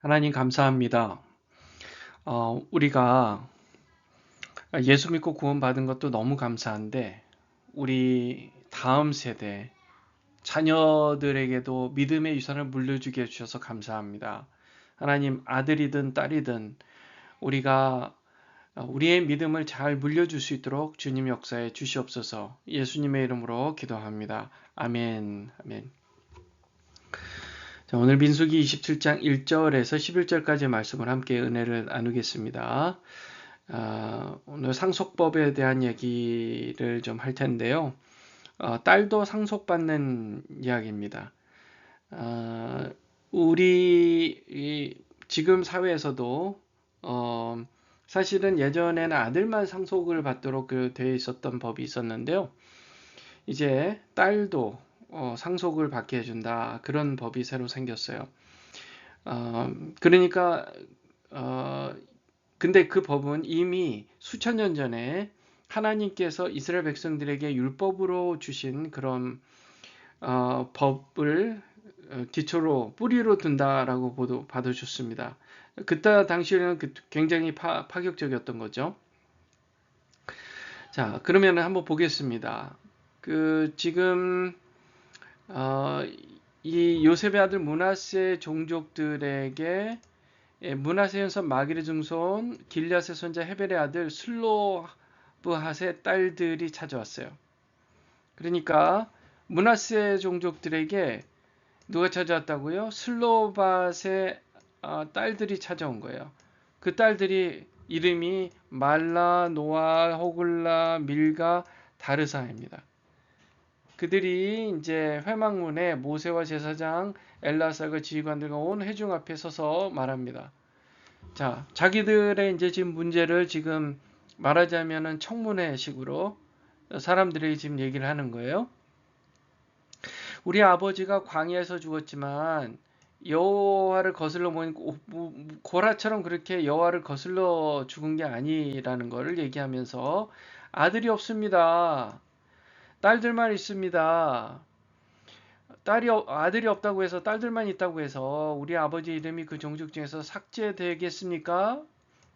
하나님 감사합니다. 우리가 예수 믿고 구원받은 것도 너무 감사한데 우리 다음 세대 자녀들에게도 믿음의 유산을 물려주게 해주셔서 감사합니다. 하나님 아들이든 딸이든 우리가 우리의 믿음을 잘 물려줄 수 있도록 주님 역사에 주시옵소서. 예수님의 이름으로 기도합니다. 아멘. 아멘. 자, 오늘 민수기 27장 1절에서 11절까지 말씀을 함께 은혜를 나누겠습니다. 오늘 상속법에 대한 얘기를 좀 할 텐데요. 딸도 상속받는 이야기입니다. 우리 지금 사회에서도 사실은 예전에는 아들만 상속을 받도록 되어 있었던 법이 있었는데요. 이제 딸도 상속을 받게 해준다. 그런 법이 새로 생겼어요. 그러니까 근데 그 법은 이미 수천 년 전에 하나님께서 이스라엘 백성들에게 율법으로 주신 그런 법을 기초로 뿌리로 둔다라고 받아줬습니다. 그때 당시에는 굉장히 파격적이었던 거죠. 자, 그러면 한번 보겠습니다. 지금 이 요셉의 아들 므낫세 종족들에게 므낫세 현선 마길의 증손 길앗의 손자 헤벨의 아들 슬로브핫의 딸들이 찾아왔어요. 그러니까 므낫세 종족들에게 누가 찾아왔다고요? 슬로밧의 딸들이 찾아온 거예요. 그 딸들이 이름이 말라, 노아, 호글라, 밀가, 다르사입니다. 그들이 이제 회막문에 모세와 제사장 엘라사가 지휘관들과 온 회중 앞에 서서 말합니다. 자, 자기들의 이제 지금 문제를 지금 말하자면은 청문회식으로 사람들이 지금 얘기를 하는 거예요. 우리 아버지가 광야에서 죽었지만 여호와를 거슬러 모인 고라처럼 그렇게 여호와를 거슬러 죽은 게 아니라는 것을 얘기하면서 아들이 없습니다. 딸들만 있습니다. 아들이 없다고 해서 딸들만 있다고 해서 우리 아버지 이름이 그 종족 중에서 삭제되겠습니까?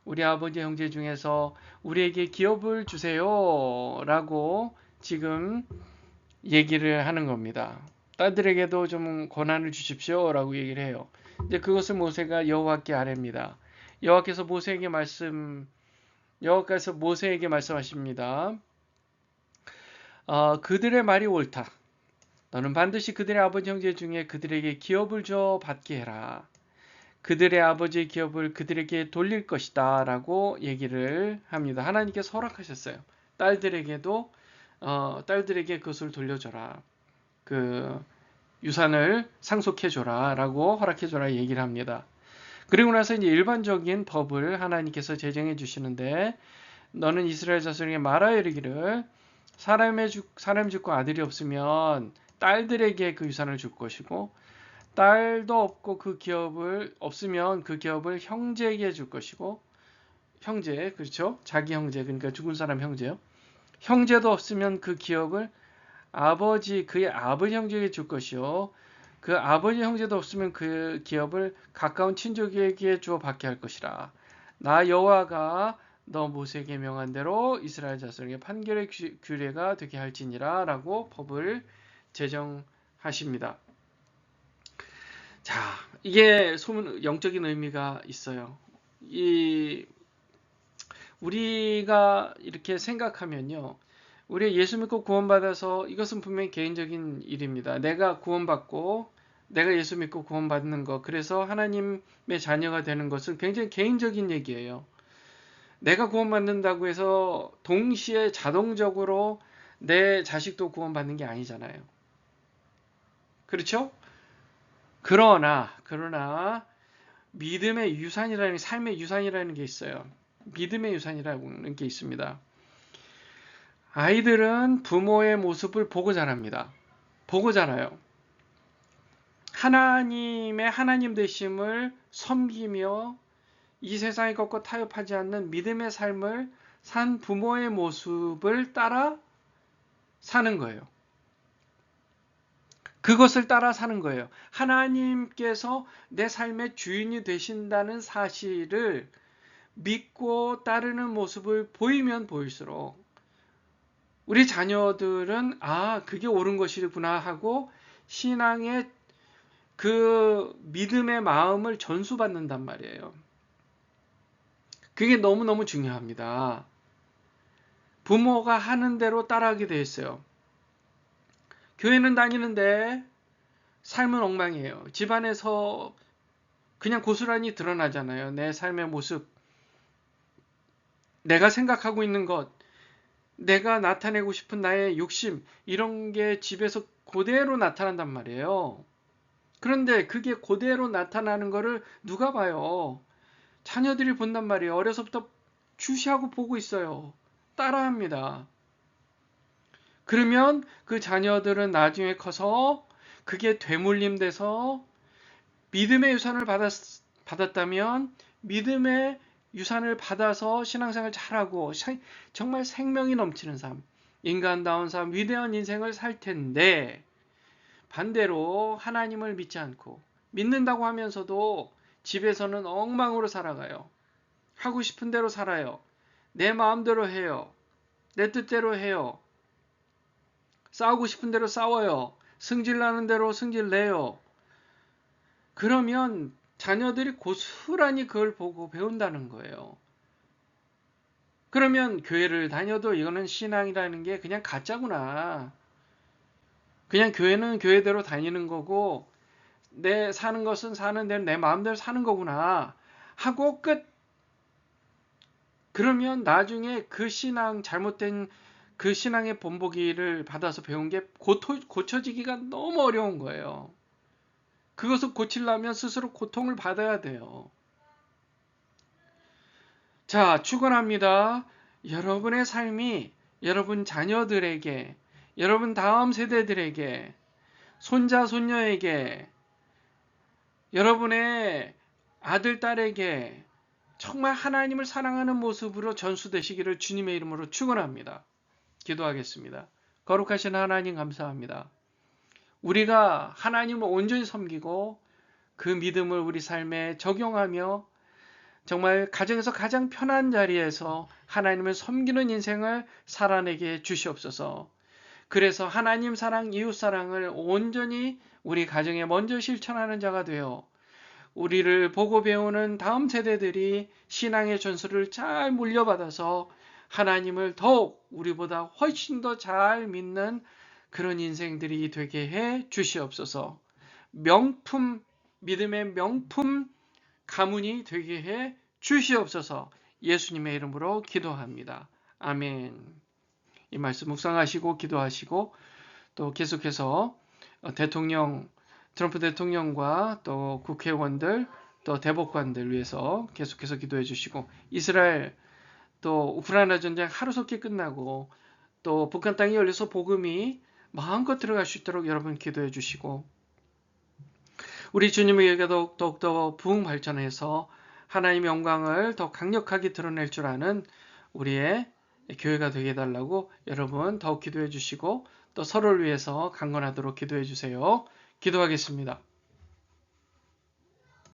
우리 아버지 형제 중에서 우리에게 기업을 주세요 라고 지금 얘기를 하는 겁니다. 딸들에게도 좀 권한을 주십시오 라고 얘기를 해요. 이제 그것을 모세가 여호와께 아뢰입니다. 여호와께서 모세에게 말씀하십니다. 그들의 말이 옳다. 너는 반드시 그들의 아버지 형제 중에 그들에게 기업을 줘 받게 해라. 그들의 아버지의 기업을 그들에게 돌릴 것이다 라고 얘기를 합니다. 하나님께서 허락하셨어요. 딸들에게 그것을 돌려줘라. 그 유산을 상속해줘라 라고 허락해줘라 얘기를 합니다. 그리고 나서 이제 일반적인 법을 하나님께서 제정해 주시는데 너는 이스라엘 자손에게 말하여 이르기를 사람이 죽고 아들이 없으면 딸들에게 그 유산을 줄 것이고 딸도 없고 그 기업을 없으면 그 기업을 형제에게 줄 것이고 형제 그렇죠? 자기 형제 그러니까 죽은 사람 형제요. 형제도 없으면 그 기업을 그의 아버지 형제에게 줄 것이요. 그 아버지 형제도 없으면 그 기업을 가까운 친족에게 주어 받게 할 것이라. 나 여호와가 너 모세에게 명한 대로 이스라엘 자손에게 판결의 규례가 되게 할지니라 라고 법을 제정하십니다. 자, 이게 영적인 의미가 있어요. 우리가 이렇게 생각하면요. 우리 예수 믿고 구원받아서 이것은 분명히 개인적인 일입니다. 내가 예수 믿고 구원받는 것, 그래서 하나님의 자녀가 되는 것은 굉장히 개인적인 얘기예요. 내가 구원받는다고 해서 동시에 자동적으로 내 자식도 구원받는 게 아니잖아요. 그렇죠? 그러나 믿음의 유산이라는 삶의 유산이라는 게 있어요. 믿음의 유산이라는 게 있습니다. 아이들은 부모의 모습을 보고 자랍니다. 보고 자라요. 하나님의 하나님 되심을 섬기며 이 세상의 것과 타협하지 않는 믿음의 삶을 산 부모의 모습을 따라 사는 거예요. 그것을 따라 사는 거예요. 하나님께서 내 삶의 주인이 되신다는 사실을 믿고 따르는 모습을 보이면 보일수록 우리 자녀들은 그게 옳은 것이구나 하고 신앙의 그 믿음의 마음을 전수받는단 말이에요. 그게 너무너무 중요합니다. 부모가 하는 대로 따라하게 돼 있어요. 교회는 다니는데 삶은 엉망이에요. 집안에서 그냥 고스란히 드러나잖아요. 내 삶의 모습, 내가 생각하고 있는 것, 내가 나타내고 싶은 나의 욕심, 이런 게 집에서 그대로 나타난단 말이에요. 그런데 그게 그대로 나타나는 거를 누가 봐요? 자녀들이 본단 말이에요. 어려서부터 주시하고 보고 있어요. 따라합니다. 그러면 그 자녀들은 나중에 커서 그게 되물림 돼서 믿음의 유산을 받았다면 믿음의 유산을 받아서 신앙생활 잘하고 정말 생명이 넘치는 삶, 인간다운 삶, 위대한 인생을 살 텐데 반대로 하나님을 믿지 않고 믿는다고 하면서도 집에서는 엉망으로 살아가요. 하고 싶은 대로 살아요. 내 마음대로 해요. 내 뜻대로 해요. 싸우고 싶은 대로 싸워요. 승질나는 대로 승질내요. 그러면 자녀들이 고스란히 그걸 보고 배운다는 거예요. 그러면 교회를 다녀도 이거는 신앙이라는 게 그냥 가짜구나. 그냥 교회는 교회대로 다니는 거고 내 사는 것은 사는 대로 내 마음대로 사는 거구나 하고 끝. 그러면 나중에 그 신앙 잘못된 그 신앙의 본보기를 받아서 배운 게 고쳐지기가 너무 어려운 거예요. 그것을 고치려면 스스로 고통을 받아야 돼요. 자, 축원합니다. 여러분의 삶이 여러분 자녀들에게, 여러분 다음 세대들에게, 손자, 손녀에게, 여러분의 아들, 딸에게 정말 하나님을 사랑하는 모습으로 전수되시기를 주님의 이름으로 축원합니다. 기도하겠습니다. 거룩하신 하나님 감사합니다. 우리가 하나님을 온전히 섬기고 그 믿음을 우리 삶에 적용하며 정말 가정에서 가장 편한 자리에서 하나님을 섬기는 인생을 살아내게 주시옵소서. 그래서 하나님 사랑, 이웃 사랑을 온전히 우리 가정에 먼저 실천하는 자가 되어 우리를 보고 배우는 다음 세대들이 신앙의 전수를 잘 물려받아서 하나님을 더욱 우리보다 훨씬 더 잘 믿는 그런 인생들이 되게 해 주시옵소서. 명품, 믿음의 명품 가문이 되게 해 주시옵소서. 예수님의 이름으로 기도합니다. 아멘. 이 말씀 묵상하시고 기도하시고 또 계속해서 트럼프 대통령과 또 국회의원들 또 대법관들 위해서 계속해서 기도해 주시고 이스라엘 또 우크라이나 전쟁 하루속히 끝나고 또 북한 땅이 열려서 복음이 마음껏 들어갈 수 있도록 여러분 기도해 주시고 우리 주님의 예배가 더욱더 부흥 발전해서 하나님의 영광을 더 강력하게 드러낼 줄 아는 우리의 교회가 되게 해달라고 여러분 더욱 기도해 주시고 또 서로를 위해서 강건하도록 기도해 주세요. 기도하겠습니다.